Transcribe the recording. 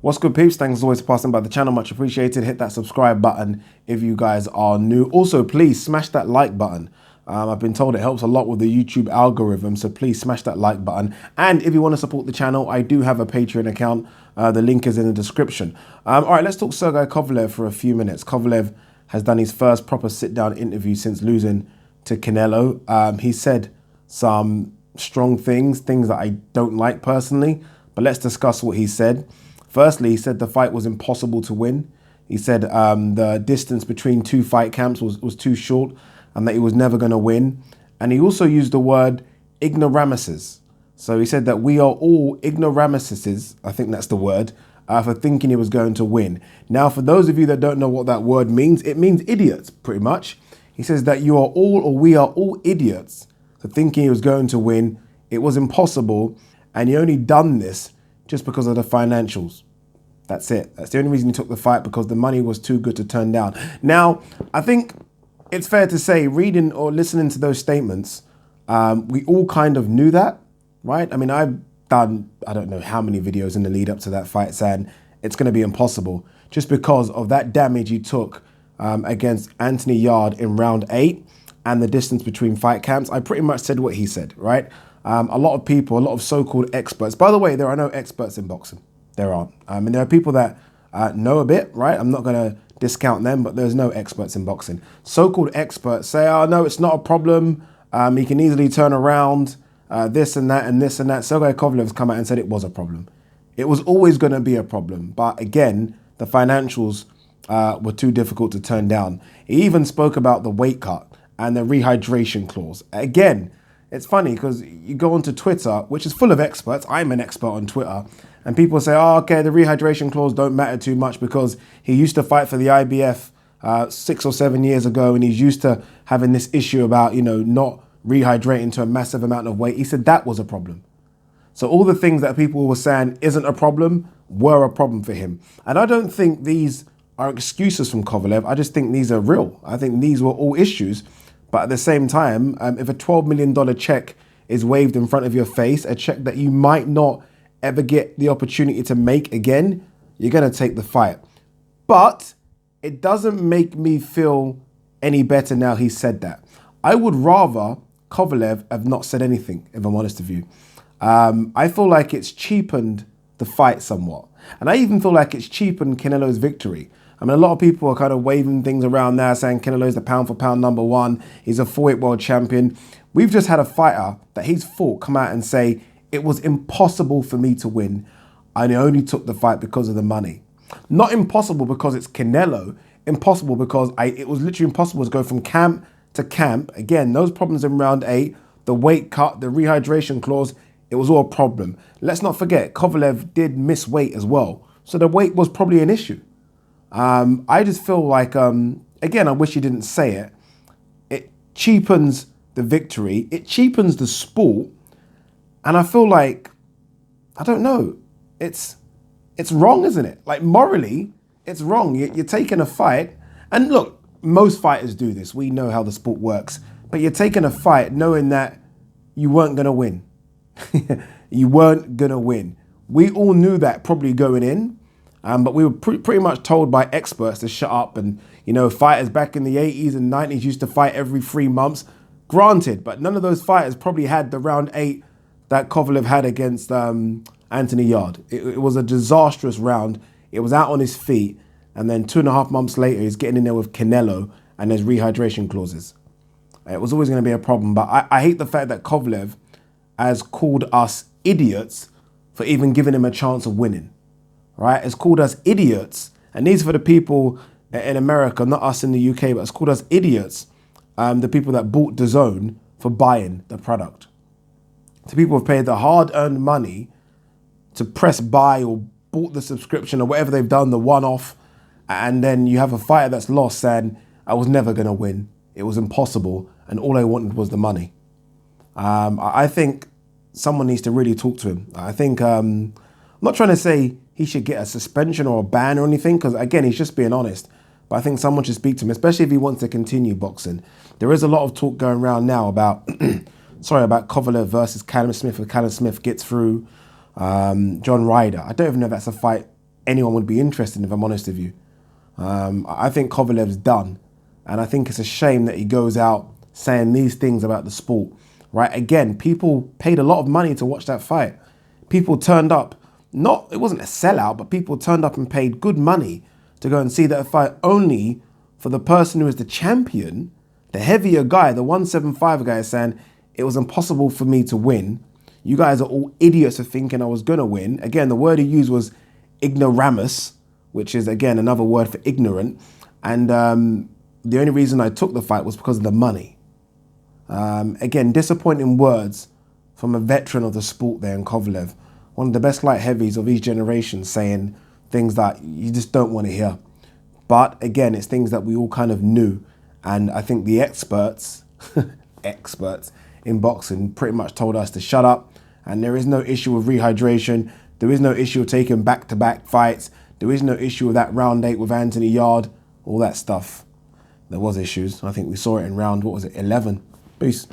What's good, peeps? Thanks as always for passing by the channel. Much appreciated. Hit that subscribe button if you guys are new. Also, please smash that like button. I've been told it helps a lot with the YouTube algorithm, so please smash that like button. And if you want to support the channel, I do have a Patreon account. The link is in the description. All right, let's talk Sergey Kovalev for a few minutes. Kovalev has done his first proper sit-down interview since losing to Canelo. He said some strong things that I don't like personally, but let's discuss what he said. Firstly, he said the fight was impossible to win. He said the distance between two fight camps was too short and that he was never going to win. And he also used the word ignoramuses. So he said that we are all ignoramuses, I think that's the word, for thinking he was going to win. Now, for those of you that don't know what that word means, it means idiots, pretty much. He says that you are all, or we are all idiots for thinking he was going to win. It was impossible, and he only done this just because of the financials. That's it. That's the only reason he took the fight, because the money was too good to turn down. Now, I think it's fair to say, reading or listening to those statements, we all kind of knew that, right? I mean, I've done, I don't know how many videos in the lead up to that fight saying it's going to be impossible just because of that damage he took against Anthony Yarde in round 8 and the distance between fight camps. I pretty much said what he said, right? A lot of people, a lot of so-called experts. By the way, there are no experts in boxing. There aren't. I mean, there are people that know a bit, right? I'm not going to discount them, but there's no experts in boxing. So-called experts say, oh, no, it's not a problem. He can easily turn around this and that and this and that. Sergey Kovalev's come out and said it was a problem. It was always going to be a problem. But again, the financials were too difficult to turn down. He even spoke about the weight cut and the rehydration clause. Again, it's funny because you go onto Twitter, which is full of experts. I'm an expert on Twitter. And people say, oh, okay, the rehydration clause don't matter too much because he used to fight for the IBF 6 or 7 years ago. And he's used to having this issue about, not rehydrating to a massive amount of weight. He said that was a problem. So all the things that people were saying isn't a problem were a problem for him. And I don't think these are excuses from Kovalev. I just think these are real. I think these were all issues. But at the same time, if a $12 million check is waved in front of your face, a check that you might not ever get the opportunity to make again, you're going to take the fight. But it doesn't make me feel any better now he said that. I would rather Kovalev have not said anything, if I'm honest with you. I feel like it's cheapened the fight somewhat. And I even feel like it's cheapened Canelo's victory. I mean, a lot of people are kind of waving things around now, saying Canelo's the pound for pound #1. He's a 4-weight world champion. We've just had a fighter that he's fought come out and say, it was impossible for me to win. I only took the fight because of the money. Not impossible because it's Canelo. Impossible because it was literally impossible to go from camp to camp. Again, those problems in round 8, the weight cut, the rehydration clause, it was all a problem. Let's not forget, Kovalev did miss weight as well. So the weight was probably an issue. I just feel like, again, I wish he didn't say it. It cheapens the victory. It cheapens the sport. And I feel like, I don't know, it's wrong, isn't it? Like morally, it's wrong. You're taking a fight. And look, most fighters do this. We know how the sport works. But you're taking a fight knowing that you weren't going to win. You weren't going to win. We all knew that probably going in. But we were pretty much told by experts to shut up. And, fighters back in the 80s and 90s used to fight every 3 months. Granted, but none of those fighters probably had the round 8 that Kovalev had against Anthony Yarde. It was a disastrous round. It was out on his feet. And then 2.5 months later, he's getting in there with Canelo and there's rehydration clauses. It was always going to be a problem. But I hate the fact that Kovalev has called us idiots for even giving him a chance of winning. Right? It's called us idiots. And these are for the people in America, not us in the UK, but it's called us idiots. The people that bought DAZN for buying the product. The people who have paid the hard-earned money to press buy or bought the subscription or whatever they've done, the one-off, and then you have a fighter that's lost saying, I was never going to win. It was impossible, and all I wanted was the money. I think someone needs to really talk to him. I think, I'm not trying to say he should get a suspension or a ban or anything, because again, he's just being honest. But I think someone should speak to him, especially if he wants to continue boxing. There is a lot of talk going around now about, about Kovalev versus Callum Smith. If Callum Smith gets through, John Ryder. I don't even know if that's a fight anyone would be interested, if I'm honest with you. I think Kovalev's done. And I think it's a shame that he goes out saying these things about the sport, right? Again, people paid a lot of money to watch that fight. People turned up, it wasn't a sellout, but people turned up and paid good money to go and see that fight only for the person who is the champion, the heavier guy, the 175 guy, saying it was impossible for me to win. You guys are all idiots for thinking I was going to win. Again, the word he used was ignoramus, which is, again, another word for ignorant. And the only reason I took the fight was because of the money. Again, disappointing words from a veteran of the sport there in Kovalev. One of the best light heavies of his generation, saying things that you just don't want to hear. But again, it's things that we all kind of knew. And I think the experts, experts in boxing pretty much told us to shut up. And there is no issue with rehydration. There is no issue of taking back-to-back fights. There is no issue with that round 8 with Anthony Yard, all that stuff. There was issues. I think we saw it in round, 11? Peace.